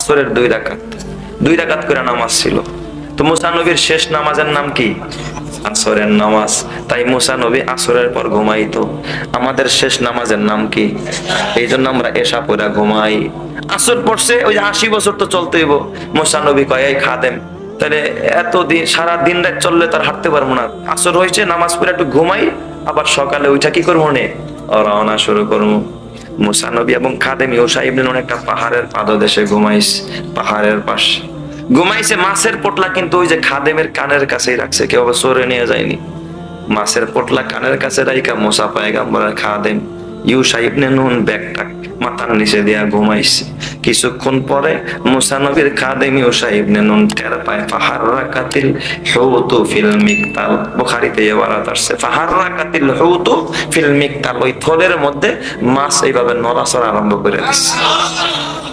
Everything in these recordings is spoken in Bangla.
আসরের 2 রাকাত, 2 রাকাত করে নামাজ ছিল। তো মুসা নবীর শেষ নামাজের নাম কি? আসরের নামাজ। তাই মুসা নবী আসরের পর ঘুমাইতো। আমাদের শেষ নামাজের নাম কি? এই জন্য আমরা এশা পড়া ঘুমাই। আসর পড়ছে, ওই যে 80 বছর তো চলতেই। মুসা নবী কয়, এই খাদেম, তাহলে এত দিন সারা দিন রাত চললে তার হাঁটতে পারবো না, আসর হয়েছে নামাজ পড়ে একটু ঘুমাই, আবার সকালে ওইটা কি করবো নে রওনা শুরু করবো। মুসা নবী এবং খাদেম ইউশা ইবনে নুন একটা পাহাড়ের পাদদেশে ঘুমাইছে, পাহাড়ের পাশে ঘুমাইছে। মাছের পোটলা কিন্তু ওই যে খাদেমের কানের কাছেই রাখছে, কেউ আবার সরে নিয়ে যায়নি। মাছের পোটলা কানের কাছে রাইখা মুসা পয়গম্বর আর খাদেম ইউশা ইবনে নুন ব্যাগটা মাথার নিচে দিয়া ঘুমাইছে। কিছুক্ষণ পরে মুসা নবীর খাদেম ইউশা ইবনে নুন টের পায় ফাহাররাকাতিল হুতু ফিল মিকতাল। বুখারীতে এই ওয়ারাত আসছে ফাহাররাকাতিল হুতু ফিল মিকতাল, ওই থলের মধ্যে মাছ এইভাবে নড়াচড়া আরম্ভ করে দিচ্ছে।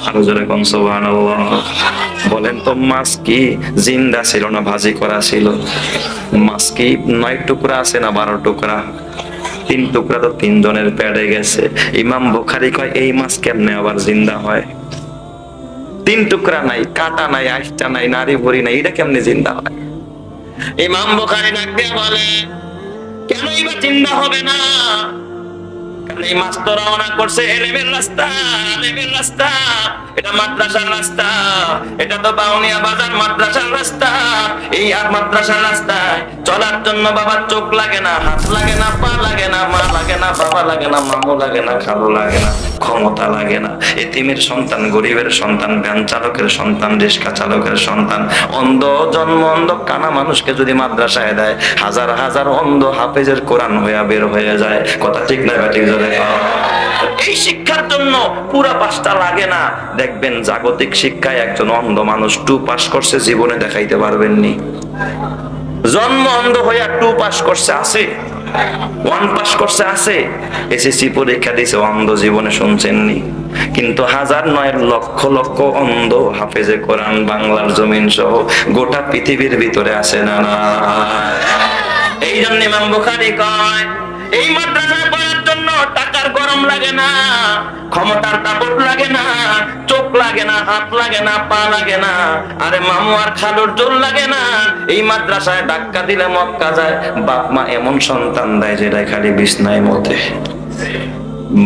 আরো জোরে কোন সুবহানাল্লাহ। বলেন তো মাছ কি জিন্দা ছিল না ভাজি করা ছিল? মাছ কি 9 টুকরা আছে না 12 টুকরা? 3 টুকরা তো 3 জনের পেটে গেছে। ইমাম বুখারী কয়, এই মাছ কেমনে আবার জিন্দা হয়? 3 টুকরা নাই, কাটা নাই, আইসটা নাই, নারী ভরি নাই, এটা কেমনে জিন্দা হয়? ইমাম বুখারী ডাক দিয়ে বলে, কেন এটা জিন্দা হবে না? কারণ এই মাছ তো রওনা করছে এলেমের রাস্তা, এলেমের রাস্তা। এটা মাদ্রাসার রাস্তা, এটা তো বাউনিয়া বাজার মাদ্রাসার রাস্তা। এই আর মাদ্রাসার রাস্তায় চলার জন্য বাবার চোখ লাগে না, হাত লাগে না, পা লাগে না, মা লাগে না, বাবা লাগে না, মামু লাগে না, খালু লাগে না, ক্ষমতা লাগে না। এতিমের সন্তান, গরিবের সন্তান, ভ্যান চালকের সন্তান, রিক্সা চালকের সন্তান, অন্ধ জন্ম অন্ধ কানা মানুষকে যদি মাদ্রাসায় দেয়, হাজার হাজার অন্ধ হাফেজের কোরআন হইয়া বের হয়ে যায়। কথা ঠিক না ব্যাটিক? এই শিক্ষার জন্য পুরা 5টা লাগে না। দেখবেন জাগতিক শিক্ষায় একজন অন্ধ মানুষ 2 পাস করছে, জীবনে দেখাইতে পারবেননি। জন্ম অন্ধ হইয়া 2 পাস করছে আছে, 1 পাস করছে আছে, এসএসসি পরীক্ষা দিয়েছে অন্ধ, জীবনে শুনছেননি। কিন্তু হাজার নয় লক্ষ লক্ষ অন্ধ হাফেজে কোরআন বাংলার জমিন সহ গোটা পৃথিবীর ভিতরে আছে না না? এই জন্য ইমাম বুখারী কয়, এই মাদ্রাসায় পড়ার জন্য টাকার গরম লাগে না, ক্ষমতার দাপট লাগে না, চোখ লাগে না, হাত লাগে না, পা লাগে না, আরে মামু আর খালুর জোর লাগে না। এই মাদ্রাসায় ধাক্কা দিলে মক্কা যায়। বাপ মা এমন সন্তান দেয় যেটা খালি বিছনায় মতে,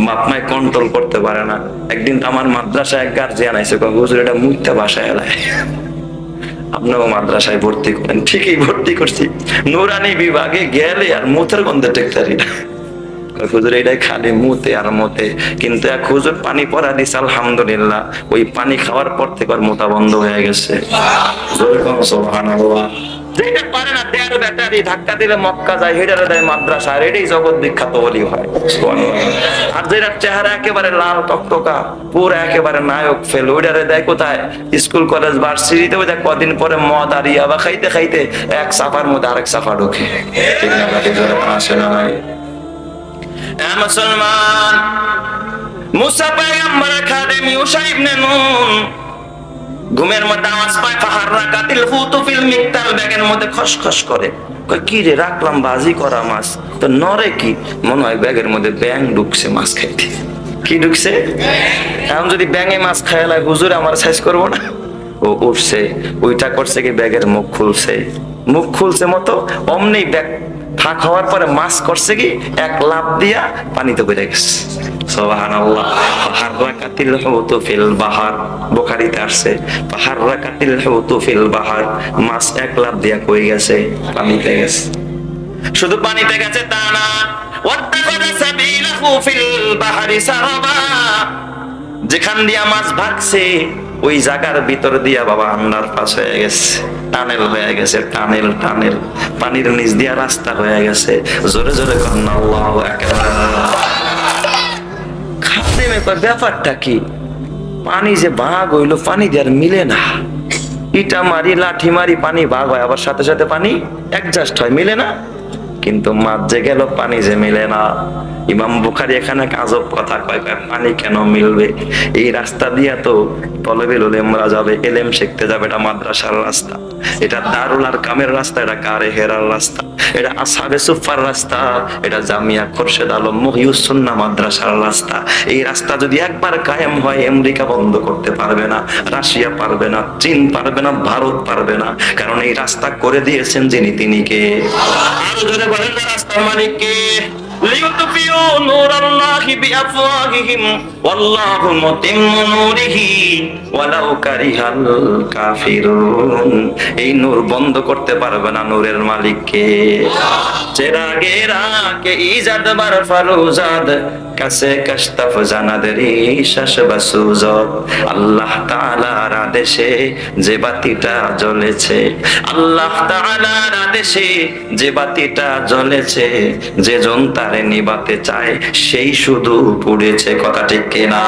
বাপ মায় কন্ট্রোল করতে পারে না। একদিন আমার মাদ্রাসায় এক গার্জিয়ান আইছে, হুজুর এটা মুইতে বাসায় এলায়, আপনারও মাদ্রাসায় ভর্তি করেন। ঠিকই ভর্তি করছি, নুরানি বিভাগে গেলে আর মুতের গন্ধে টেকতারি না। হুজুর এটাই খালি মুতে আর মতে। কিন্তু এক হুজুর পানি পড়া দিছে, আলহামদুলিল্লাহ, ওই পানি খাওয়ার পর থেকে আর মোতা বন্ধ হয়ে গেছে। সুবহানাল্লাহ। যেটা পারে না দেড় ব্যাটারি ধাক্কা দিলে মক্কা যায়, হেডারে দেয় মাদ্রাসা, আর এটাই জগৎ বিখ্যাত ওলি হয়। আর যেটা চেহারা একেবারে লাল টকটকা, পুরো একেবারে নায়ক ফেল, ওইটারে দেয় কোথায়? স্কুল কলেজ ভার্সিটিতে। ওই দেখ কদিন পরে মদ আর ইয়াবা খাইতে খাইতে এক সাফার মধ্যে আরেক সাফা ঢোকে। ঠিক না? আসে না নাই? মুসলমান, মুসা পয়গম্বরের খাদেম ইউশা ইবনে নুন ঘুমের মধ্যে আওয়াজ পায় ফাহাররাকাতিল হুতু ফিল মিকতাল, ব্যাগের মধ্যে খসখস করে। কই কি রে, রাখলাম ভাজি করা মাছ, তো নরে কি? মনে হয় ব্যাগের মধ্যে ব্যাং ঢুকছে মাছ খাইতে। কি ঢুকছে? এখন যদি ব্যাঙে মাছ খাইলাই হুজুর আমার সাইজ করবো না? ও উঠছে, ওইটা করছে কি ব্যাগের মুখ খুলছে, মুখ খুলছে মতো অমনি ব্যাগ ফাঁক হওয়ার পরে মাছ করছে কি এক লাফ দিয়া পানিতে পড়ে গেছে। সুবহানাল্লাহ। ফাহাররাকাতিল হুতু ফিল বাহার, বুখারীতে আসছে ফাহাররাকাতিল হুতু ফিল বাহার, মাছ এক লাফ দিয়া কই গেছে? পানিতে গেছে। শুধু পানিতে গেছে তা না, ওয়াত্তাখাযা সাবিলাহু ফিল বাহরি সারাবা, যেখান দিয়া মাছ ভাগছে ওই জায়গার ভিতর দিয়া বাবা আন্ডার পাস হয়ে গেছে, টানেল হয়ে গেছে, টানেল টানেল, পানির নিচ দিয়া রাস্তা হয়ে গেছে। জোরে জোরে করেন আল্লাহু আকবার। খাদেমে কয় ব্যাপারটা কি? পানি যে ভাগ হইলো, পানি দিয়ে আর মিলে না। ইটা মারি লাঠি মারি পানি ভাগ হয়, আবার সাথে সাথে পানি অ্যাডজাস্ট হয়, মিলে না। কিন্তু মাছ যে গেল পানি যে মিলে না। ইমাম বুখারী এখানে আজব কথা কয়, পানি কেন মিলবে? এই রাস্তা দিয়া তো তলবেল উলেমরা যাবে, এলেম শিখতে যাবে, এটা মাদ্রাসার রাস্তা, এটা দারুল আরকামের রাস্তা, এটা কারে হেরার রাস্তা। এটা আসহাবে সুফার রাস্তা, এটা জামিয়া খোরশেদ আলম মহিউস সুন্নাহ মাদ্রাসার রাস্তা। এই রাস্তা যদি একবার কায়েম হয়, আমেরিকা বন্ধ করতে পারবে না, রাশিয়া পারবে না, চীন পারবে না, ভারত পারবে না। কারণ এই রাস্তা করে দিয়েছেন যিনি, তিনি কে? আরো জোরে বলেন না, রাস্তার মালিক কে? লিইউতফিউ নূরাল্লাহি বিআফওয়াহিহিম ওয়াল্লাহু মুতিম্মু নূরিহি ওয়ালাউ কারিহাল কাফিরুন। এই নূর বন্ধ করতে পারবে না নূরের মালিক কে? চেরাগেরা কে ইজাদ বার ফারুজাদ কাছে কাশতাফ জানাদেরি শাশবাসুজত। আল্লাহ তাআলার আদেশে যে বাতিটা জ্বলেছে, আল্লাহ তাআলার আদেশে যে বাতিটা জ্বলেছে, যে জন তারে নিবাতে চায় সেই শুধু পুড়েছে। কথা ঠিক কিনা?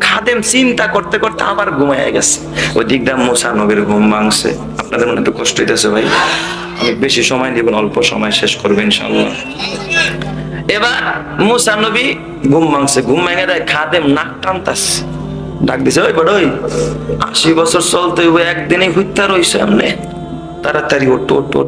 খাদেম চিন্তা করতে করতে আবার ঘুমায় গেছে। ওই দিকটা মুসা নবীর ঘুম ভাঙছে। আপনাদের মনে একটু কষ্ট হইতেছে ভাই, আমি বেশি সময় দিব না, অল্প সময় শেষ করবো ইনশাআল্লাহ। এবার মুসা নবী ঘুম ভাঙছে, ঘুম ভেঙে দেয় খাদেম নাক টানতাছে, ডাক দিছে, ওই বড় 80 বছর চলতে একদিনে হুইত্যা রইছে, আমনে তাড়াতাড়ি ওঠ ওঠ ওঠ।